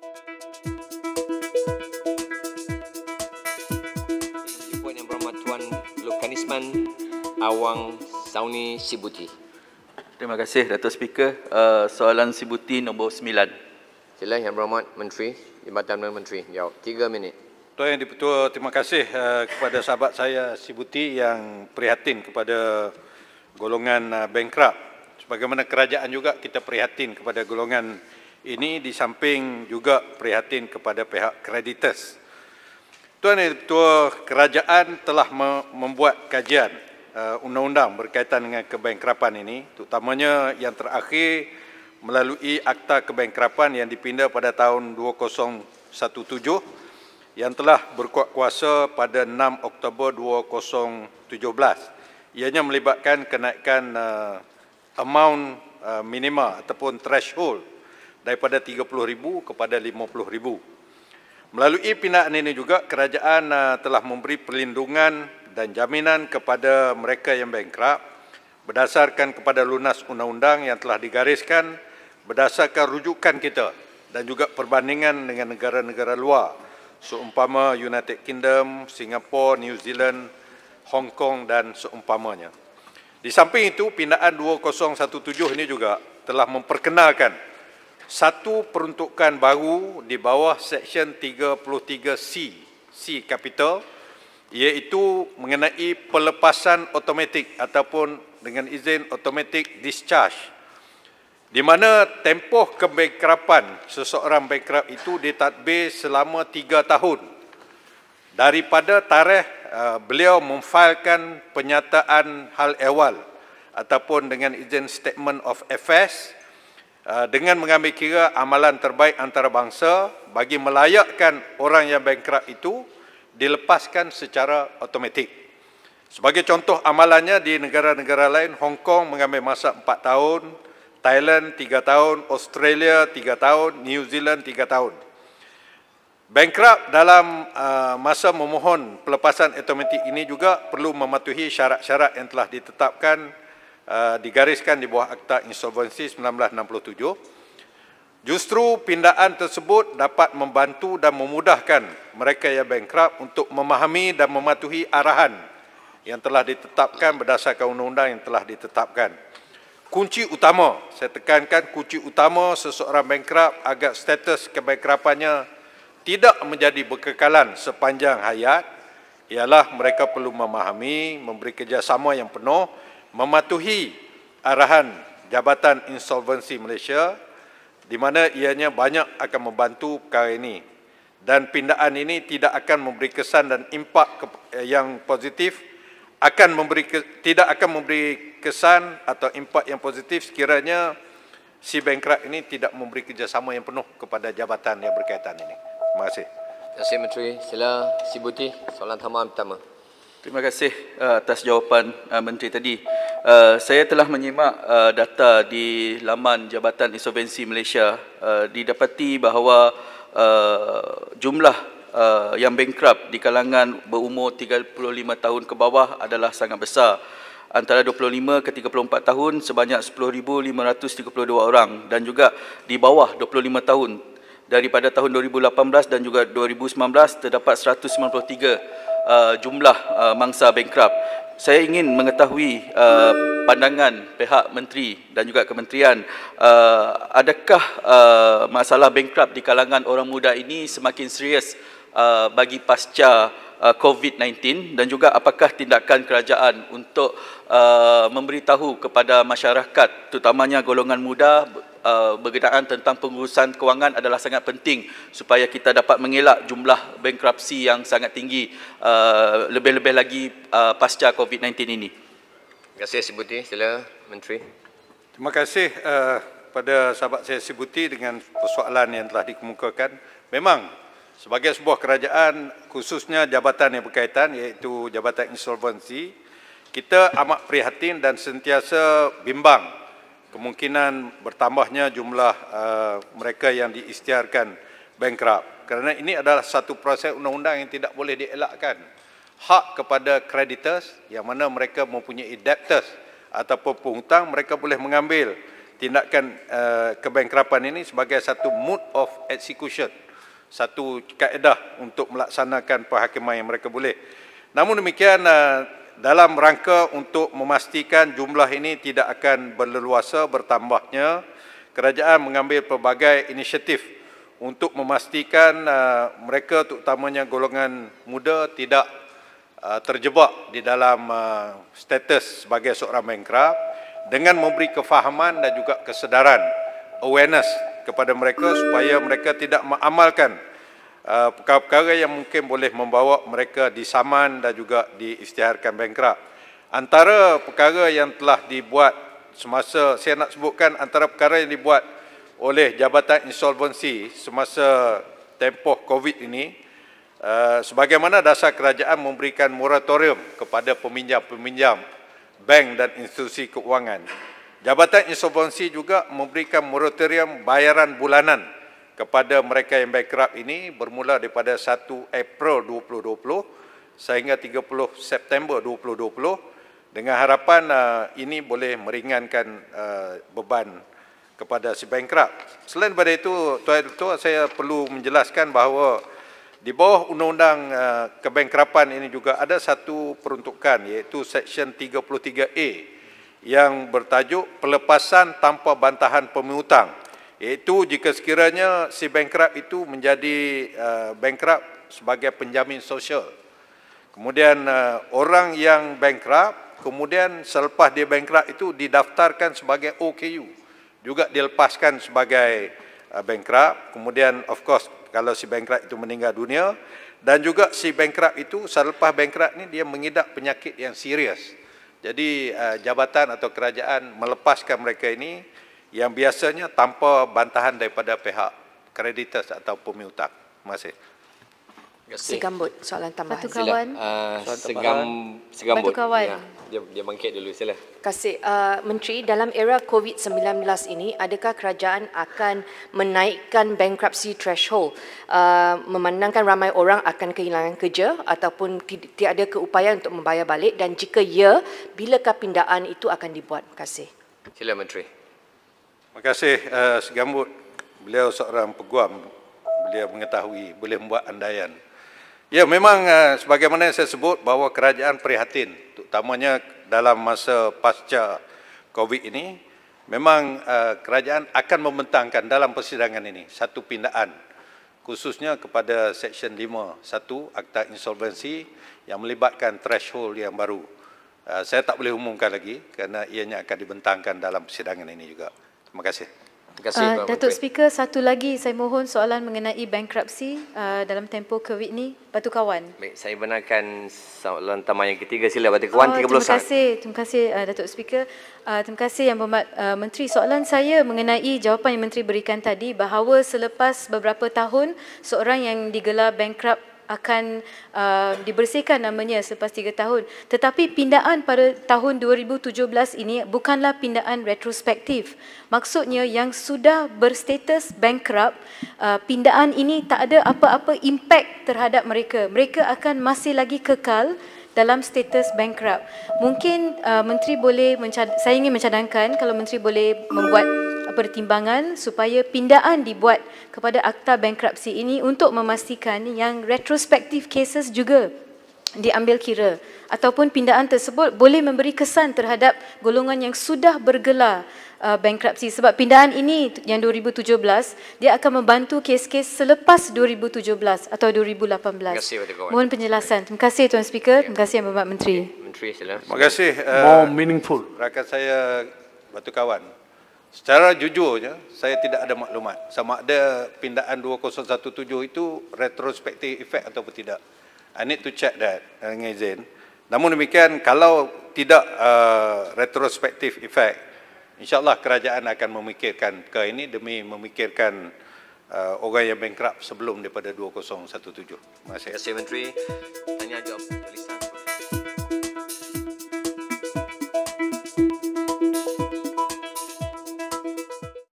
Yang berhormat Tuan Lukanisman Awang Sauni Sibuti. Terima kasih Datuk Speaker. Soalan Sibuti nombor 9. Sila Yang Berhormat Menteri, Jabatan Perdana Menteri. Jawab 3 minit. Tuan Yang di-Pertua, terima kasih kepada sahabat saya Sibuti yang prihatin kepada golongan bankrupt. Sebagaimana kerajaan juga kita prihatin kepada golongan ini, di samping juga prihatin kepada pihak creditors. Tuan Yang di-Pertua, kerajaan telah membuat kajian undang-undang berkaitan dengan kebankrapan ini, terutamanya yang terakhir melalui Akta Kebankrapan yang dipinda pada tahun 2017 yang telah berkuat kuasa pada 6 Oktober 2017. Ianya melibatkan kenaikan amount minima ataupun threshold daripada RM30,000 kepada RM50,000. Melalui pindaan ini juga kerajaan telah memberi perlindungan dan jaminan kepada mereka yang bankrupt berdasarkan kepada lunas undang-undang yang telah digariskan berdasarkan rujukan kita dan juga perbandingan dengan negara-negara luar seumpama United Kingdom, Singapura, New Zealand, Hong Kong dan seumpamanya. Di samping itu, pindaan 2017 ini juga telah memperkenalkan satu peruntukan baru di bawah Seksyen 33C, C capital, iaitu mengenai pelepasan automatik ataupun dengan izin automatic discharge, di mana tempoh kebankrapan seseorang bankrupt itu ditadbir selama 3 tahun daripada tarikh beliau memfailkan penyataan hal ehwal ataupun dengan izin statement of affairs dengan mengambil kira amalan terbaik antarabangsa bagi melayakkan orang yang bankrupt itu dilepaskan secara automatik. Sebagai contoh amalannya di negara-negara lain, Hong Kong mengambil masa 4 tahun, Thailand 3 tahun, Australia 3 tahun, New Zealand 3 tahun. Bankrupt dalam masa memohon pelepasan automatik ini juga perlu mematuhi syarat-syarat yang telah ditetapkan, digariskan di bawah Akta Insolvensi 1967. Justru pindaan tersebut dapat membantu dan memudahkan mereka yang bankrupt untuk memahami dan mematuhi arahan yang telah ditetapkan berdasarkan undang-undang yang telah ditetapkan. Kunci utama, saya tekankan kunci utama seseorang bankrupt agar status kebankrapannya tidak menjadi berkekalan sepanjang hayat ialah mereka perlu memahami, memberi kerjasama yang penuh, mematuhi arahan Jabatan Insolvensi Malaysia, di mana ianya banyak akan membantu perkara ini. Dan pindaan ini tidak akan memberi kesan dan impak yang positif, tidak akan memberi kesan atau impak yang positif sekiranya si bankrupt ini tidak memberi kerjasama yang penuh kepada jabatan yang berkaitan ini. Terima kasih. Terima kasih Menteri. Sila Sibuti, soalan tambahan pertama. Terima kasih atas jawapan Menteri tadi. Saya telah menyimak data di laman Jabatan Insolvensi Malaysia. Didapati bahawa jumlah yang bankrupt di kalangan berumur 35 tahun ke bawah adalah sangat besar. Antara 25 ke 34 tahun sebanyak 10,532 orang dan juga di bawah 25 tahun daripada tahun 2018 dan juga 2019 terdapat 193 jumlah mangsa bankrupt. Saya ingin mengetahui pandangan pihak menteri dan juga kementerian, adakah masalah bankrupt di kalangan orang muda ini semakin serius bagi pasca COVID-19 dan juga apakah tindakan kerajaan untuk memberitahu kepada masyarakat terutamanya golongan muda berkenaan tentang pengurusan kewangan adalah sangat penting supaya kita dapat mengelak jumlah bankruptcy yang sangat tinggi lebih-lebih lagi pasca COVID-19 ini. Terima kasih Sibuti. Sila Menteri. Terima kasih pada sahabat saya Sibuti dengan persoalan yang telah dikemukakan. Memang sebagai sebuah kerajaan, khususnya jabatan yang berkaitan iaitu Jabatan Insolvensi, kita amat prihatin dan sentiasa bimbang kemungkinan bertambahnya jumlah mereka yang diisytiharkan bankrupt. Kerana ini adalah satu proses undang-undang yang tidak boleh dielakkan. Hak kepada creditors yang mana mereka mempunyai debtors ataupun penghutang, mereka boleh mengambil tindakan kebankrapan ini sebagai satu mode of execution, satu kaedah untuk melaksanakan penghakiman yang mereka boleh. Namun demikian, dalam rangka untuk memastikan jumlah ini tidak akan berleluasa bertambahnya, kerajaan mengambil pelbagai inisiatif untuk memastikan mereka, terutamanya golongan muda, tidak terjebak di dalam status sebagai seorang bankrupt, dengan memberi kefahaman dan juga kesedaran, awareness kepada mereka supaya mereka tidak mengamalkan perkara-perkara yang mungkin boleh membawa mereka disaman dan juga diisytiharkan bankrupt. Antara perkara yang telah dibuat semasa, saya nak sebutkan antara perkara yang dibuat oleh Jabatan Insolvensi semasa tempoh COVID ini, sebagaimana dasar kerajaan memberikan moratorium kepada peminjam-peminjam bank dan institusi keuangan. Jabatan Insolvensi juga memberikan moratorium bayaran bulanan kepada mereka yang bankrupt ini bermula daripada 1 April 2020 sehingga 30 September 2020, dengan harapan ini boleh meringankan beban kepada si bankrupt. Selain daripada itu, Tuan Ketua, saya perlu menjelaskan bahawa di bawah Undang-Undang Kebankrapan ini juga ada satu peruntukan, iaitu Seksyen 33A yang bertajuk pelepasan tanpa bantahan pemihutang, iaitu jika sekiranya si bankrupt itu menjadi bankrupt sebagai penjamin sosial. Kemudian orang yang bankrupt, kemudian selepas dia bankrupt itu didaftarkan sebagai OKU, juga dilepaskan sebagai bankrupt. Kemudian of course kalau si bankrupt itu meninggal dunia, dan juga si bankrupt itu selepas bankrupt ni dia mengidap penyakit yang serius. Jadi jabatan atau kerajaan melepaskan mereka ini yang biasanya tanpa bantahan daripada pihak kreditors atau pemihutang. Terima kasih. Si Gambut, soalan tambahan. Satu kawan. Segambut. Batu kawan. Ya, dia bangkit dulu, sila. Terima kasih. Menteri, dalam era COVID-19 ini, adakah kerajaan akan menaikkan bankruptcy threshold, memandangkan ramai orang akan kehilangan kerja ataupun tiada keupayaan untuk membayar balik, dan jika ya, bilakah pindaan itu akan dibuat? Terima kasih. Sila Menteri. Terima kasih Segambut. Beliau seorang peguam. Beliau mengetahui, boleh membuat andaian. Ya, memang sebagaimana yang saya sebut bahawa kerajaan prihatin, terutamanya dalam masa pasca COVID ini, memang kerajaan akan membentangkan dalam persidangan ini satu pindaan, khususnya kepada Seksyen 5(1) Akta Insolvensi yang melibatkan threshold yang baru. Saya tak boleh umumkan lagi kerana ianya akan dibentangkan dalam persidangan ini juga. Terima kasih. Terima kasih, Pak Datuk Menteri. Speaker, satu lagi saya mohon soalan mengenai bankruptsi dalam tempoh COVID ni. Batu kawan. Baik, saya benarkan soalan tambahan yang ketiga. Sila Batu Kawan, 30 saat. Terima kasih Datuk Speaker. Terima kasih Yang Berhormat Menteri. Soalan saya mengenai jawapan yang Menteri berikan tadi bahawa selepas beberapa tahun seorang yang digelar bankrupt akan dibersihkan namanya selepas 3 tahun. Tetapi pindaan pada tahun 2017 ini bukanlah pindaan retrospektif. Maksudnya yang sudah berstatus bankrupt, pindaan ini tak ada apa-apa impact terhadap mereka. Mereka akan masih lagi kekal dalam status bankrupt. Mungkin Menteri boleh, saya ingin mencadangkan kalau Menteri boleh membuat pertimbangan supaya pindaan dibuat kepada akta bankruptcy ini untuk memastikan yang retrospective cases juga diambil kira, ataupun pindaan tersebut boleh memberi kesan terhadap golongan yang sudah bergelar bankruptcy, sebab pindaan ini yang 2017 dia akan membantu kes-kes selepas 2017 atau 2018. Terima kasih, Batu Kawan. Mohon penjelasan. Terima kasih Tuan Speaker. Terima kasih Yang Berhormat Menteri. Menteri, sila. Terima kasih. More meaningful. Rakan saya Batu Kawan. Secara jujurnya, saya tidak ada maklumat sama ada pindaan 2017 itu retrospective effect atau tidak. I need to check that dengan izin. Namun demikian, kalau tidak retrospective effect, insyaAllah kerajaan akan memikirkan ke ini demi memikirkan orang yang bankrupt sebelum daripada 2017. Terima kasih. Terima kasih, Menteri. Tanya jawab tulisan.